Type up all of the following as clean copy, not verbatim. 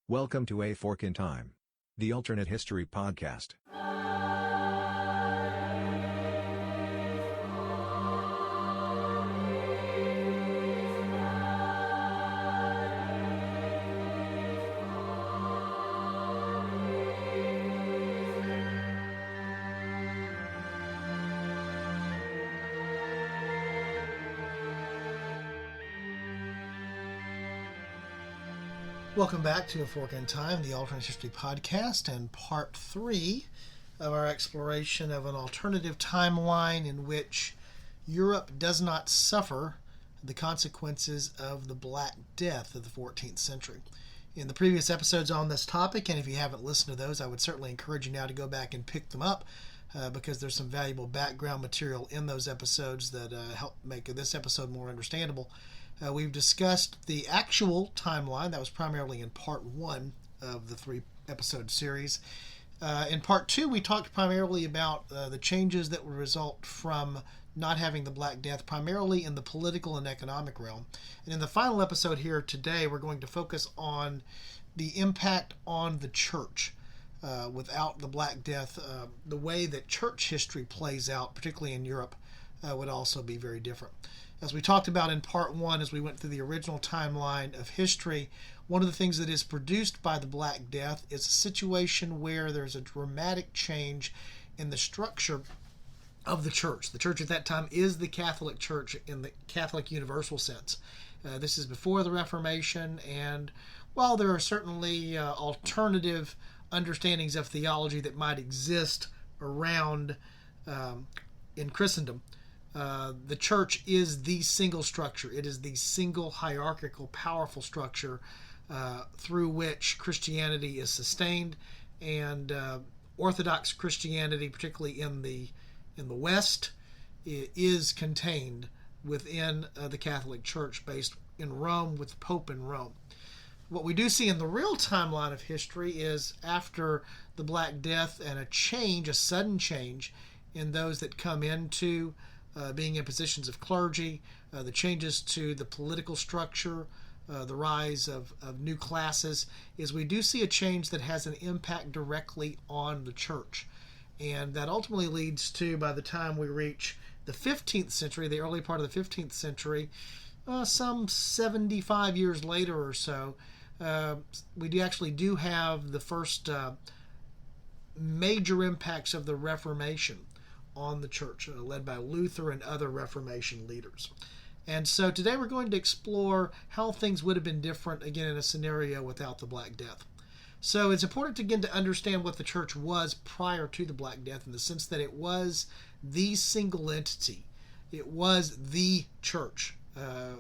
Welcome to A Fork in Time, the alternate history podcast. Welcome back to A Fork in Time, the alternate history podcast, and part 3 of our exploration of an alternative timeline in which Europe does not suffer the consequences of the Black Death of the 14th century. In the previous episodes on this topic, and if you haven't listened to those, I would certainly encourage you now to go back and pick them up because there's some valuable background material in those episodes that help make this episode more understandable. We've discussed the actual timeline. That was primarily in part 1 of the 3-episode series. In part 2, we talked primarily about the changes that would result from not having the Black Death, primarily in the political and economic realm. And in the final episode here today, we're going to focus on the impact on the church without the Black Death. The way that church history plays out, particularly in Europe, would also be very different. As we talked about in part 1, as we went through the original timeline of history, one of the things that is produced by the Black Death is a situation where there's a dramatic change in the structure of the church. The church at that time is the Catholic Church in the Catholic universal sense. This is before the Reformation, and while there are certainly alternative understandings of theology that might exist around in Christendom, the church is the single structure. It is the single hierarchical, powerful structure through which Christianity is sustained, and Orthodox Christianity, particularly in the West, is contained within the Catholic Church, based in Rome, with the Pope in Rome. What we do see in the real timeline of history is after the Black Death and a sudden change in those that come into being in positions of clergy, the changes to the political structure, the rise of new classes, is we do see a change that has an impact directly on the church. And that ultimately leads to, by the time we reach the 15th century, the early part of the 15th century, some 75 years later or so, we actually do have the first major impacts of the Reformation on the church, led by Luther and other Reformation leaders. And so today we're going to explore how things would have been different, again, in a scenario without the Black Death. So it's important, again, to understand what the church was prior to the Black Death, in the sense that it was the single entity. It was the church.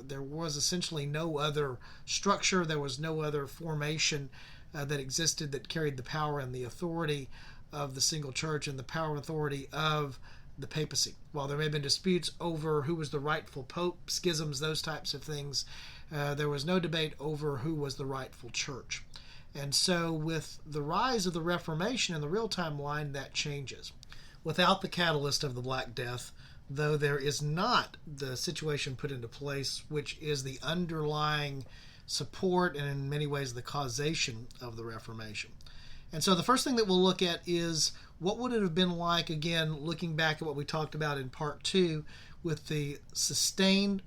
There was essentially no other structure. There was no other formation that existed that carried the power and the authority of the single church and the power and authority of the papacy. While there may have been disputes over who was the rightful pope, schisms, those types of things, there was no debate over who was the rightful church. And so with the rise of the Reformation in the real timeline, that changes. Without the catalyst of the Black Death, though, there is not the situation put into place which is the underlying support and in many ways the causation of the Reformation. And so the first thing that we'll look at is what would it have been like, again, looking back at what we talked about in part 2, with the sustained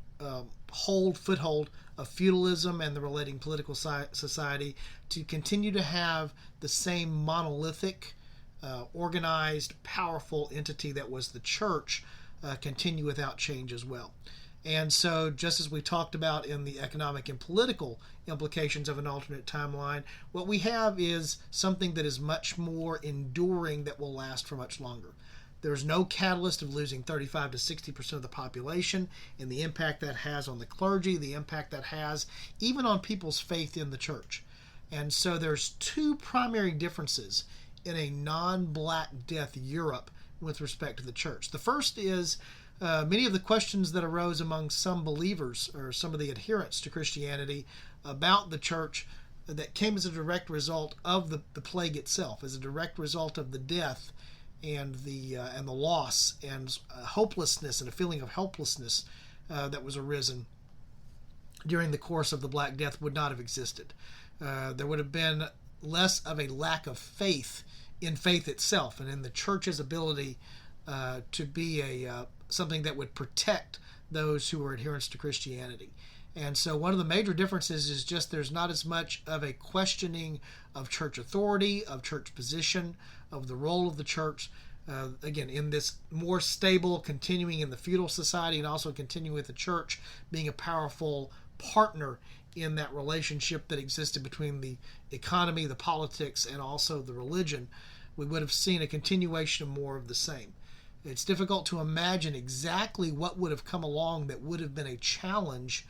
foothold of feudalism and the relating political society, to continue to have the same monolithic, organized, powerful entity that was the church continue without change as well. And so, just as we talked about in the economic and political implications of an alternate timeline, what we have is something that is much more enduring, that will last for much longer. There's no catalyst of losing 35 to 60% of the population, and the impact that has on the clergy, the impact that has even on people's faith in the church. And so there's two primary differences in a non-Black Death Europe with respect to the church. The first is many of the questions that arose among some believers or some of the adherents to Christianity about the church that came as a direct result of the plague itself, as a direct result of the death and the loss and hopelessness, and a feeling of helplessness that was arisen during the course of the Black Death, would not have existed. There would have been less of a lack of faith in faith itself and in the church's ability to be something that would protect those who are adherents to Christianity. And so one of the major differences is just there's not as much of a questioning of church authority, of church position, of the role of the church. Again, in this more stable, continuing in the feudal society and also continuing with the church being a powerful partner in that relationship that existed between the economy, the politics, and also the religion, we would have seen a continuation of more of the same. It's difficult to imagine exactly what would have come along that would have been a challenge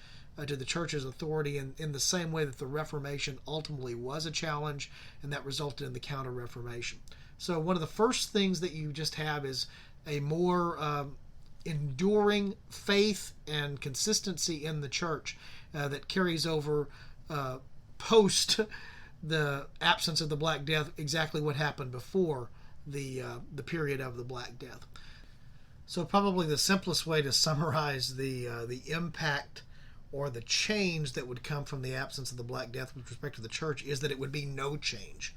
to the church's authority in the same way that the Reformation ultimately was a challenge, and that resulted in the Counter-Reformation. So one of the first things that you just have is a more enduring faith and consistency in the church that carries over post the absence of the Black Death, exactly what happened before the period of the Black Death. So probably the simplest way to summarize the impact or the change that would come from the absence of the Black Death with respect to the church is that it would be no change.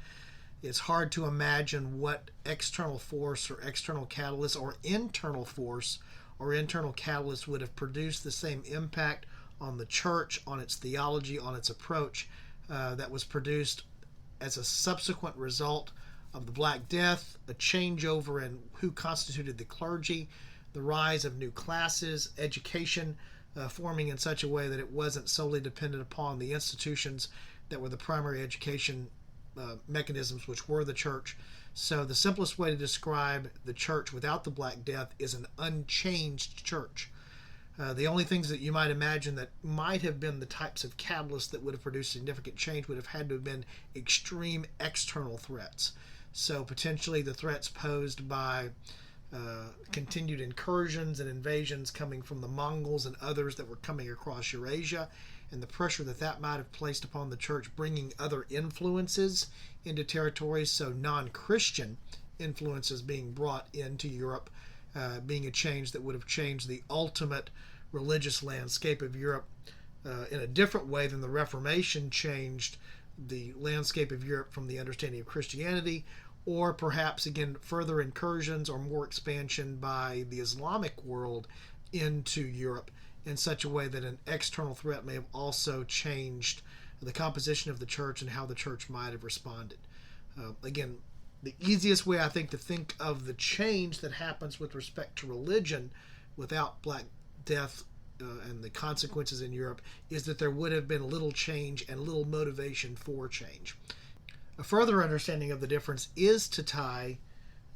It's hard to imagine what external force or external catalyst or internal force or internal catalyst would have produced the same impact on the church, on its theology, on its approach that was produced as a subsequent result of the Black Death, a changeover in who constituted the clergy, the rise of new classes, education forming in such a way that it wasn't solely dependent upon the institutions that were the primary education mechanisms, which were the church. So the simplest way to describe the church without the Black Death is an unchanged church. The only things that you might imagine that might have been the types of catalysts that would have produced significant change would have had to have been extreme external threats. So potentially the threats posed by continued incursions and invasions coming from the Mongols and others that were coming across Eurasia, and the pressure that might have placed upon the church, bringing other influences into territories, so non-Christian influences being brought into Europe, being a change that would have changed the ultimate religious landscape of Europe in a different way than the Reformation changed the landscape of Europe from the understanding of Christianity, or perhaps, again, further incursions or more expansion by the Islamic world into Europe in such a way that an external threat may have also changed the composition of the church and how the church might have responded. Again, the easiest way, I think, to think of the change that happens with respect to religion without Black Death and the consequences in Europe is that there would have been little change and little motivation for change. A further understanding of the difference is to tie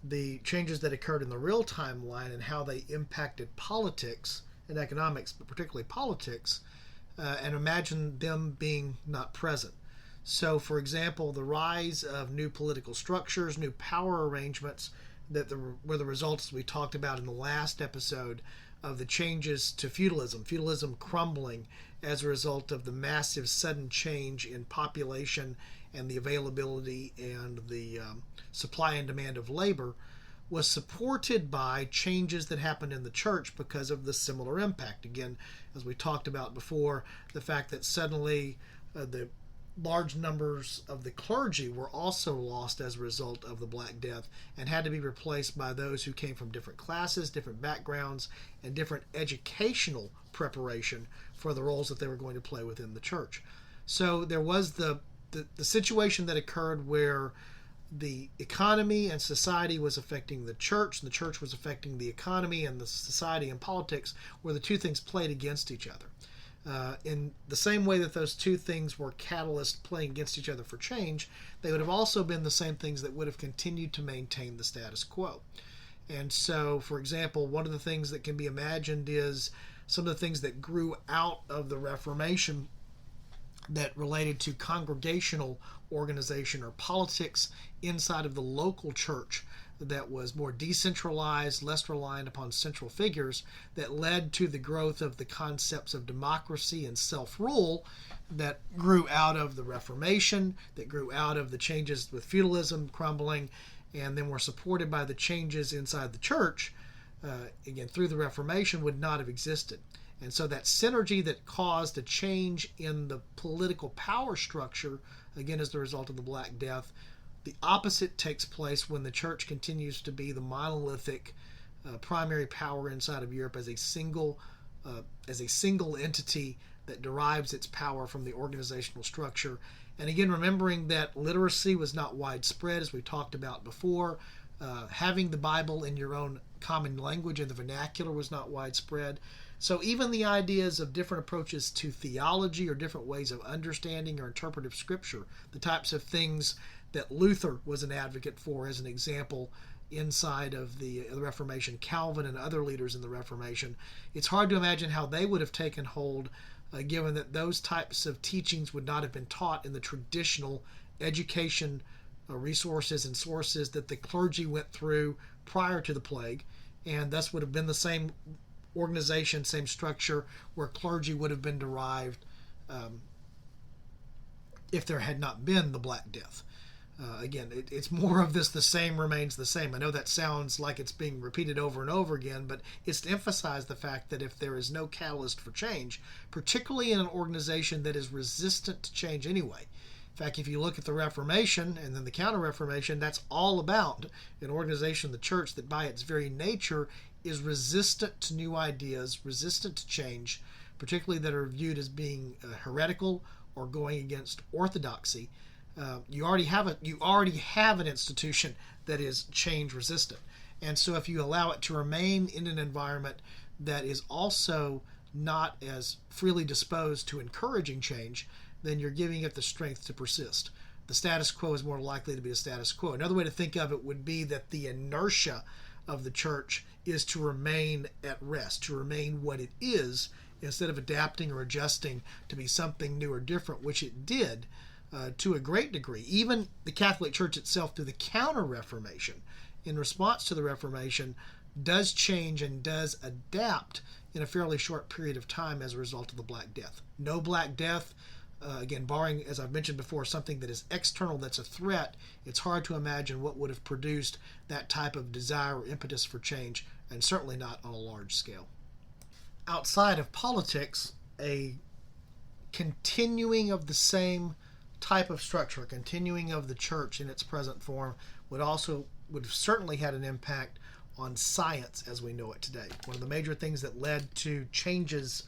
the changes that occurred in the real timeline and how they impacted politics and economics, but particularly politics, and imagine them being not present. So, for example, the rise of new political structures, new power arrangements that were the results we talked about in the last episode of the changes to feudalism crumbling as a result of the massive sudden change in population and the availability and the supply and demand of labor, was supported by changes that happened in the church because of the similar impact. Again, as we talked about before, the fact that suddenly the large numbers of the clergy were also lost as a result of the Black Death and had to be replaced by those who came from different classes, different backgrounds, and different educational preparation for the roles that they were going to play within the church. So there was the situation that occurred where the economy and society was affecting the church, and the church was affecting the economy, and the society and politics, where the two things played against each other. In the same way that those two things were catalysts playing against each other for change, they would have also been the same things that would have continued to maintain the status quo. And so, for example, one of the things that can be imagined is some of the things that grew out of the Reformation that related to congregational organization or politics inside of the local church that was more decentralized, less reliant upon central figures, that led to the growth of the concepts of democracy and self-rule that grew out of the Reformation, that grew out of the changes with feudalism crumbling, and then were supported by the changes inside the church, again, through the Reformation, would not have existed. And so that synergy that caused a change in the political power structure again, as the result of the Black Death. The opposite takes place when the church continues to be the monolithic primary power inside of Europe as a single entity that derives its power from the organizational structure. And again, remembering that literacy was not widespread, as we talked about before. Having the Bible in your own common language and the vernacular was not widespread. So even the ideas of different approaches to theology or different ways of understanding or interpretive scripture, the types of things that Luther was an advocate for, as an example, inside of the Reformation, Calvin and other leaders in the Reformation, it's hard to imagine how they would have taken hold, given that those types of teachings would not have been taught in the traditional education resources and sources that the clergy went through prior to the plague, and thus would have been the same organization, same structure where clergy would have been derived if there had not been the Black Death. Again, it's more of this, the same remains the same. I know that sounds like it's being repeated over and over again, but it's to emphasize the fact that if there is no catalyst for change, particularly in an organization that is resistant to change anyway. In fact, if you look at the Reformation and then the Counter-Reformation, that's all about an organization, the church, that by its very nature is resistant to new ideas, resistant to change, particularly that are viewed as being heretical or going against orthodoxy. You already have an institution that is change resistant, and so if you allow it to remain in an environment that is also not as freely disposed to encouraging change, then you're giving it the strength to persist. The status quo is more likely to be a status quo. Another way to think of it would be that the inertia of the church is to remain at rest, to remain what it is, instead of adapting or adjusting to be something new or different, which it did to a great degree. Even the Catholic Church itself, through the Counter-Reformation, in response to the Reformation, does change and does adapt in a fairly short period of time as a result of the Black Death. No Black Death, again, barring, as I've mentioned before, something that is external, that's a threat, it's hard to imagine what would have produced that type of desire or impetus for change, and certainly not on a large scale. Outside of politics, a continuing of the same type of structure, continuing of the church in its present form, would have certainly had an impact on science as we know it today. One of the major things that led to changes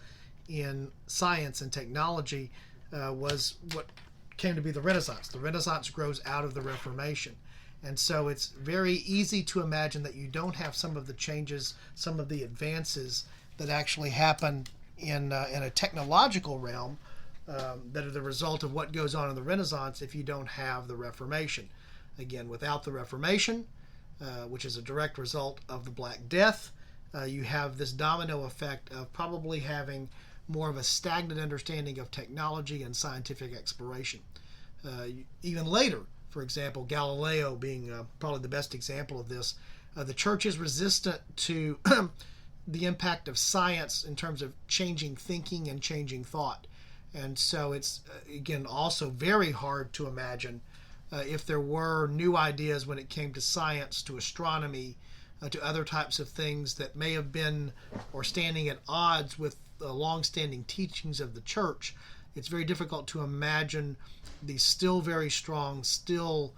in science and technology was what came to be the Renaissance. The Renaissance grows out of the Reformation. And so it's very easy to imagine that you don't have some of the changes, some of the advances that actually happen in a technological realm that are the result of what goes on in the Renaissance if you don't have the Reformation. Again, without the Reformation, which is a direct result of the Black Death, you have this domino effect of probably having more of a stagnant understanding of technology and scientific exploration. Even later, for example, Galileo being probably the best example of this, the church is resistant to the impact of science in terms of changing thinking and changing thought. And so it's, again, also very hard to imagine if there were new ideas when it came to science, to astronomy, to other types of things that may have been or standing at odds with the long-standing teachings of the church. It's very difficult to imagine the still very strong, still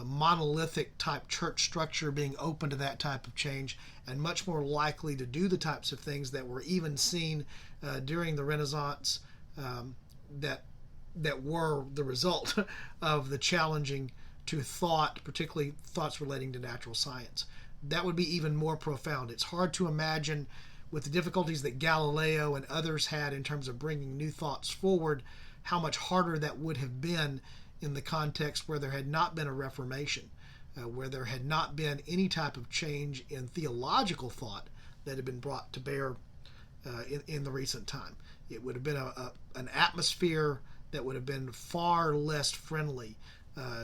monolithic type church structure being open to that type of change, and much more likely to do the types of things that were even seen during the Renaissance that were the result of the challenging to thought, particularly thoughts relating to natural science. That would be even more profound. It's hard to imagine, with the difficulties that Galileo and others had in terms of bringing new thoughts forward, how much harder that would have been in the context where there had not been a Reformation, where there had not been any type of change in theological thought that had been brought to bear in the recent time. It would have been an atmosphere that would have been far less friendly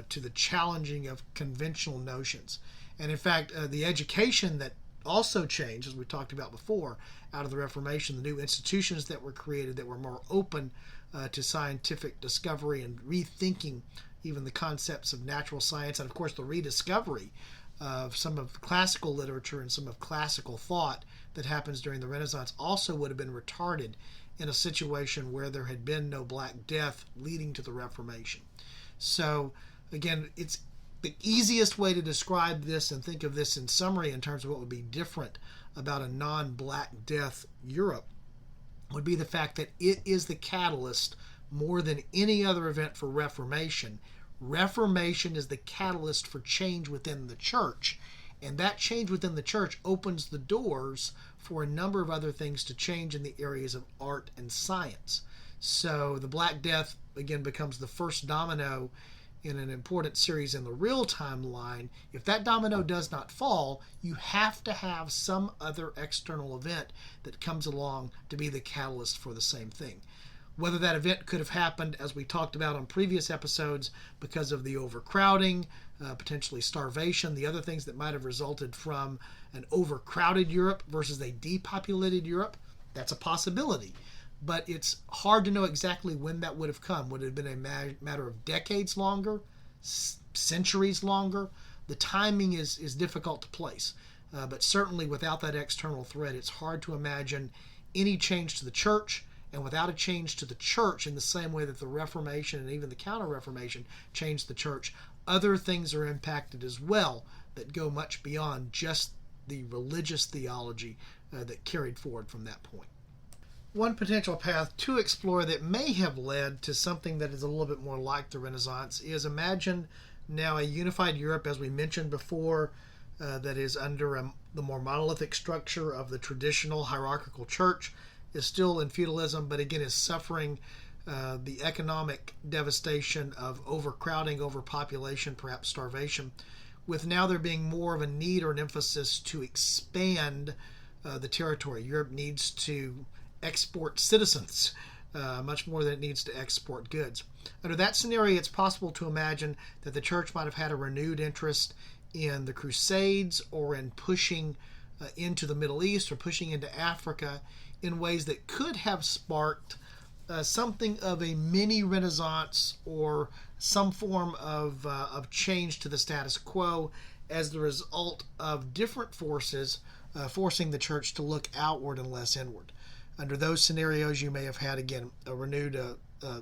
to the challenging of conventional notions. And in fact, the education that also changed, as we talked about before, out of the Reformation, the new institutions that were created that were more open to scientific discovery and rethinking even the concepts of natural science, and of course the rediscovery of some of classical literature and some of classical thought that happens during the Renaissance, also would have been retarded in a situation where there had been no Black Death leading to the Reformation. So, again, it's the easiest way to describe this and think of this in summary in terms of what would be different about a non-Black Death Europe would be the fact that it is the catalyst more than any other event for Reformation. Reformation is the catalyst for change within the church, and that change within the church opens the doors for a number of other things to change in the areas of art and science. So the Black Death, again, becomes the first domino in an important series in the real timeline. If that domino does not fall, you have to have some other external event that comes along to be the catalyst for the same thing. Whether that event could have happened, as we talked about on previous episodes, because of the overcrowding, potentially starvation, the other things that might have resulted from an overcrowded Europe versus a depopulated Europe, that's a possibility. But it's hard to know exactly when that would have come. Would it have been a matter of decades longer, centuries longer? The timing is difficult to place. But certainly without that external threat, it's hard to imagine any change to the church. And without a change to the church, in the same way that the Reformation and even the Counter-Reformation changed the church, other things are impacted as well that go much beyond just the religious theology that carried forward from that point. One potential path to explore that may have led to something that is a little bit more like the Renaissance is, imagine now a unified Europe, as we mentioned before, that is under the more monolithic structure of the traditional hierarchical church, is still in feudalism, but again is suffering the economic devastation of overcrowding, overpopulation, perhaps starvation, with now there being more of a need or an emphasis to expand the territory. Europe needs to export citizens much more than it needs to export goods. Under that scenario, it's possible to imagine that the church might have had a renewed interest in the Crusades or in pushing into the Middle East or pushing into Africa in ways that could have sparked something of a mini Renaissance or some form of change to the status quo as the result of different forces forcing the church to look outward and less inward. Under those scenarios, you may have had, again, a renewed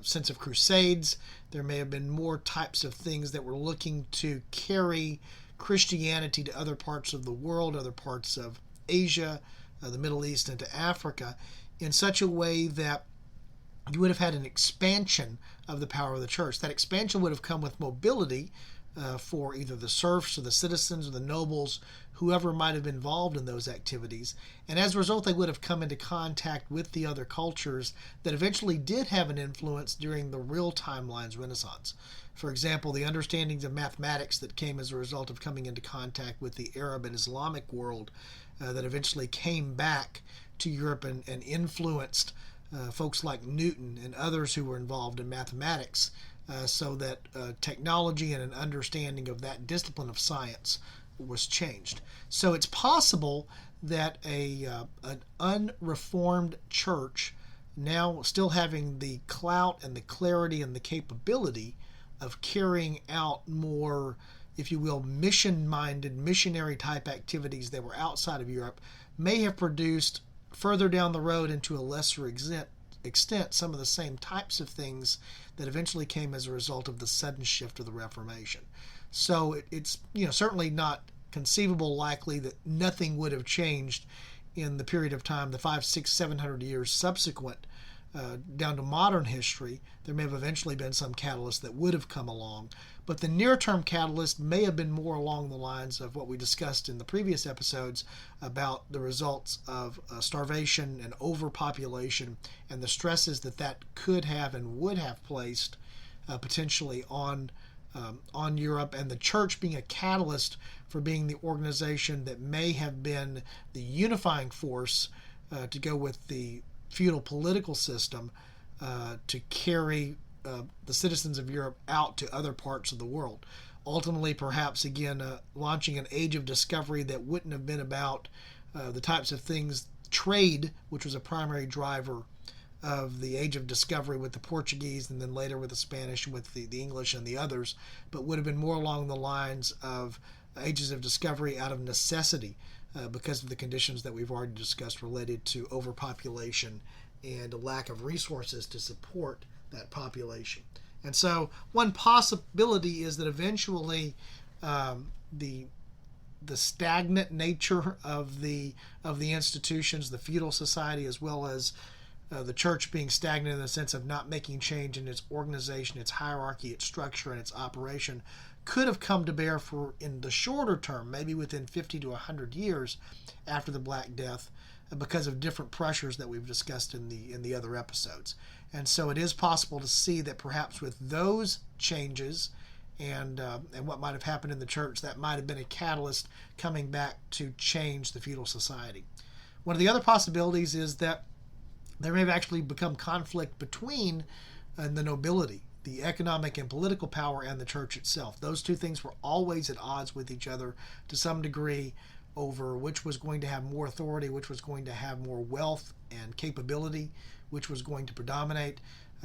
sense of crusades. There may have been more types of things that were looking to carry Christianity to other parts of the world, other parts of Asia, the Middle East, and to Africa, in such a way that you would have had an expansion of the power of the church. That expansion would have come with mobility for either the serfs or the citizens or the nobles, whoever might have been involved in those activities. And as a result, they would have come into contact with the other cultures that eventually did have an influence during the real timeline's Renaissance. For example, the understandings of mathematics that came as a result of coming into contact with the Arab and Islamic world that eventually came back to Europe and influenced folks like Newton and others who were involved in mathematics, so that technology and an understanding of that discipline of science was changed. So it's possible that an unreformed church, now still having the clout and the clarity and the capability of carrying out more, if you will, mission-minded, missionary-type activities that were outside of Europe, may have produced further down the road and to a lesser extent some of the same types of things that eventually came as a result of the sudden shift of the Reformation. So it's certainly not conceivable likely that nothing would have changed in the period of time, the 500, 600, 700 years subsequent down to modern history. There may have eventually been some catalyst that would have come along, but the near-term catalyst may have been more along the lines of what we discussed in the previous episodes about the results of starvation and overpopulation and the stresses that could have and would have placed potentially on Europe, and the church being a catalyst for being the organization that may have been the unifying force to go with the feudal political system to carry the citizens of Europe out to other parts of the world. Ultimately, perhaps, again, launching an age of discovery that wouldn't have been about the types of things, trade, which was a primary driver of the age of discovery with the Portuguese and then later with the Spanish and with the English and the others, but would have been more along the lines of ages of discovery out of necessity because of the conditions that we've already discussed related to overpopulation and a lack of resources to support that population. And so one possibility is that eventually the stagnant nature of the institutions, the feudal society, as well as the church being stagnant in the sense of not making change in its organization, its hierarchy, its structure, and its operation, could have come to bear for in the shorter term, maybe within 50 to 100 years after the Black Death, because of different pressures that we've discussed in the other episodes. And so it is possible to see that perhaps with those changes and what might have happened in the church, that might have been a catalyst coming back to change the feudal society. One of the other possibilities is that there may have actually become conflict between the nobility, the economic and political power, and the church itself. Those two things were always at odds with each other to some degree over which was going to have more authority, which was going to have more wealth and capability, which was going to predominate.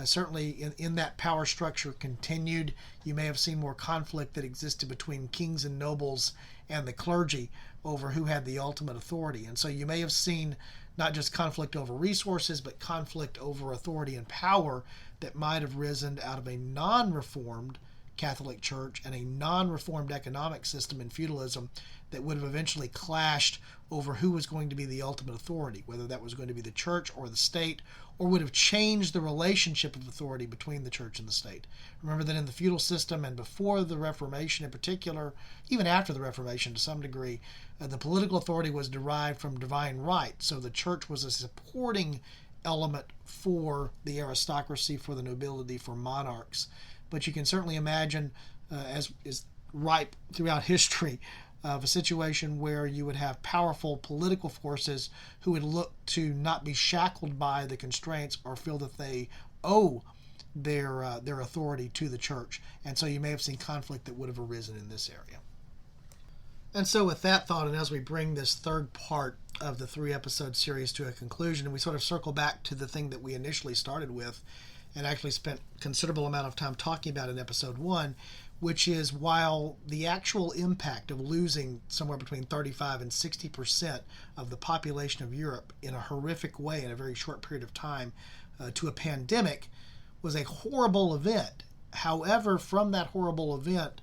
Certainly in that power structure continued. You may have seen more conflict that existed between kings and nobles and the clergy over who had the ultimate authority. And so you may have seen not just conflict over resources, but conflict over authority and power that might have risen out of a non-reformed Catholic Church and a non-reformed economic system in feudalism that would have eventually clashed over who was going to be the ultimate authority, whether that was going to be the church or the state, or would have changed the relationship of authority between the church and the state. Remember that in the feudal system and before the Reformation in particular, even after the Reformation to some degree, the political authority was derived from divine right. So the church was a supporting element for the aristocracy, for the nobility, for monarchs. But you can certainly imagine, as is ripe throughout history, of a situation where you would have powerful political forces who would look to not be shackled by the constraints or feel that they owe their authority to the church. And so you may have seen conflict that would have arisen in this area. And so with that thought, and as we bring this third part of the 3-episode series to a conclusion, and we sort of circle back to the thing that we initially started with and actually spent a considerable amount of time talking about in episode 1, which is while the actual impact of losing somewhere between 35 and 60% of the population of Europe in a horrific way in a very short period of time to a pandemic was a horrible event. However, from that horrible event,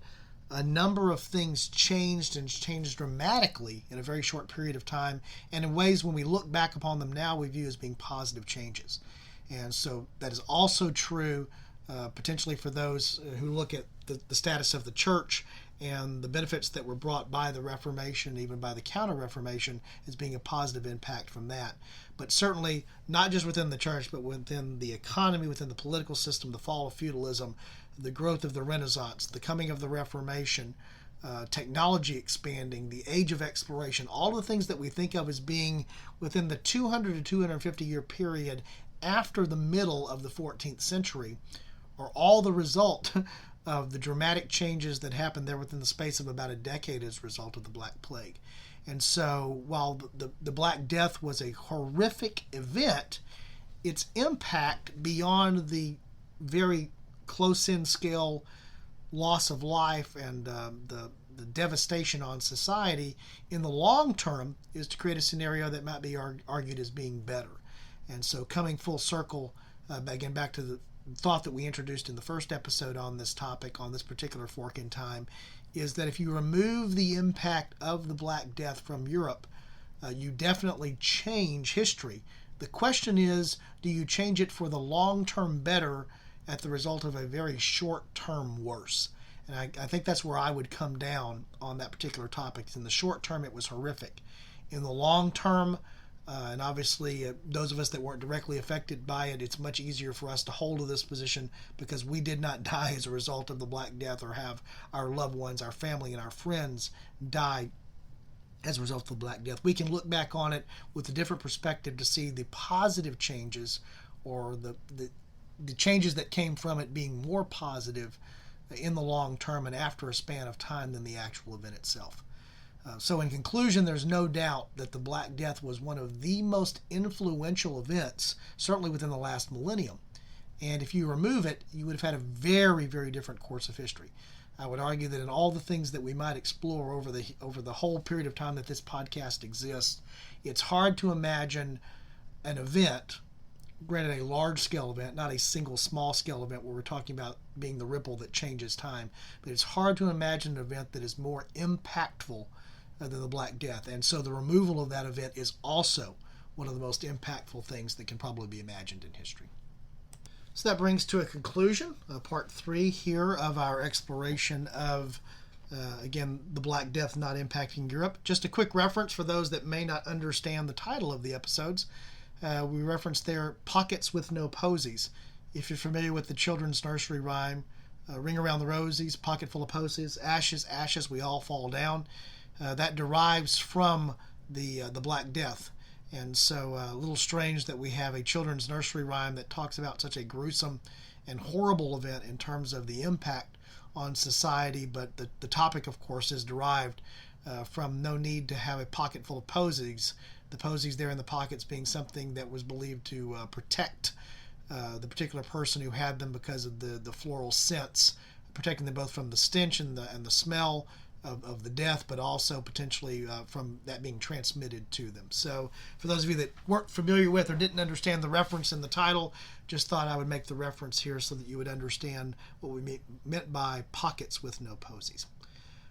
a number of things changed and changed dramatically in a very short period of time, and in ways when we look back upon them now we view as being positive changes. And so that is also true potentially for those who look at the status of the church and the benefits that were brought by the Reformation, even by the Counter-Reformation, as being a positive impact from that. But certainly not just within the church, but within the economy, within the political system, the fall of feudalism, the growth of the Renaissance, the coming of the Reformation, technology expanding, the age of exploration, all the things that we think of as being within the 200 to 250 year period after the middle of the 14th century are all the result of the dramatic changes that happened there within the space of about a decade as a result of the Black Plague. And so while the Black Death was a horrific event, its impact beyond the very close-in scale loss of life and the devastation on society in the long term is to create a scenario that might be argued as being better. And so coming full circle, again, back to the thought that we introduced in the first episode on this topic, on this particular fork in time, is that if you remove the impact of the Black Death from Europe, you definitely change history. The question is, do you change it for the long-term better at the result of a very short-term worse? And I think that's where I would come down on that particular topic. In the short term, it was horrific. In the long term, and obviously those of us that weren't directly affected by it, it's much easier for us to hold to this position because we did not die as a result of the Black Death or have our loved ones, our family, and our friends die as a result of the Black Death. We can look back on it with a different perspective to see the positive changes or the changes that came from it being more positive in the long term and after a span of time than the actual event itself. So in conclusion, there's no doubt that the Black Death was one of the most influential events, certainly within the last millennium. And if you remove it, you would have had a very, very different course of history. I would argue that in all the things that we might explore over the whole period of time that this podcast exists, it's hard to imagine an event granted a large scale event, not a single small scale event where we're talking about being the ripple that changes time, but it's hard to imagine an event that is more impactful than the Black Death. And so the removal of that event is also one of the most impactful things that can probably be imagined in history. So that brings to a conclusion part 3 here of our exploration of, again, the Black Death not impacting Europe. Just a quick reference for those that may not understand the title of the episodes. We referenced there Pockets with No Posies. If you're familiar with the children's nursery rhyme, Ring Around the Rosies, Pocket Full of Posies, Ashes, Ashes, We All Fall Down. That derives from the Black Death. And so a little strange that we have a children's nursery rhyme that talks about such a gruesome and horrible event in terms of the impact on society, but the topic, of course, is derived from no need to have a pocket full of posies. The posies there in the pockets being something that was believed to protect the particular person who had them because of the floral scents, protecting them both from the stench and the smell of the death, but also potentially from that being transmitted to them. So for those of you that weren't familiar with or didn't understand the reference in the title, just thought I would make the reference here so that you would understand what we meant by Pockets with No Posies.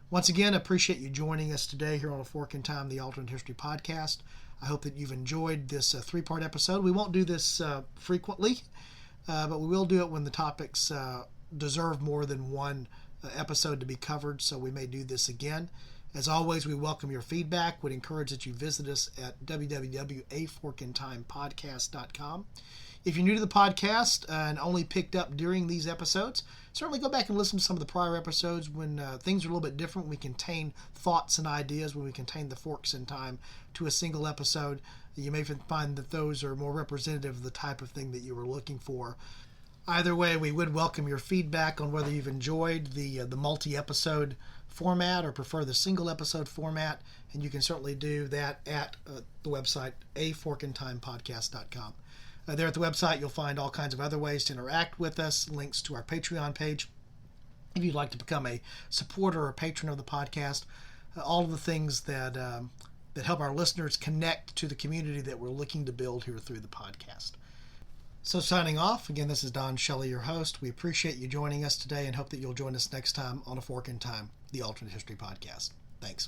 Once again, I appreciate you joining us today here on A Fork in Time, the Alternate History Podcast. I hope that you've enjoyed this 3-part episode. We won't do this frequently, but we will do it when the topics deserve more than one episode to be covered, so we may do this again. As always, we welcome your feedback. Would encourage that you visit us at www.aforkintimepodcast.com. If you're new to the podcast and only picked up during these episodes, certainly go back and listen to some of the prior episodes when things are a little bit different. We contain thoughts and ideas, when we contain the forks in time to a single episode. You may find that those are more representative of the type of thing that you were looking for. Either way, we would welcome your feedback on whether you've enjoyed the multi-episode format or prefer the single episode format, and you can certainly do that at the website aforkintimepodcast.com. There at the website, you'll find all kinds of other ways to interact with us, links to our Patreon page. If you'd like to become a supporter or patron of the podcast, all of the things that help our listeners connect to the community that we're looking to build here through the podcast. So signing off, again, this is Don Shelley, your host. We appreciate you joining us today and hope that you'll join us next time on A Fork in Time, the Alternate History Podcast. Thanks.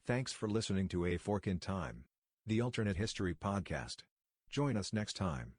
Thanks for listening to A Fork in Time, the Alternate History Podcast. Join us next time.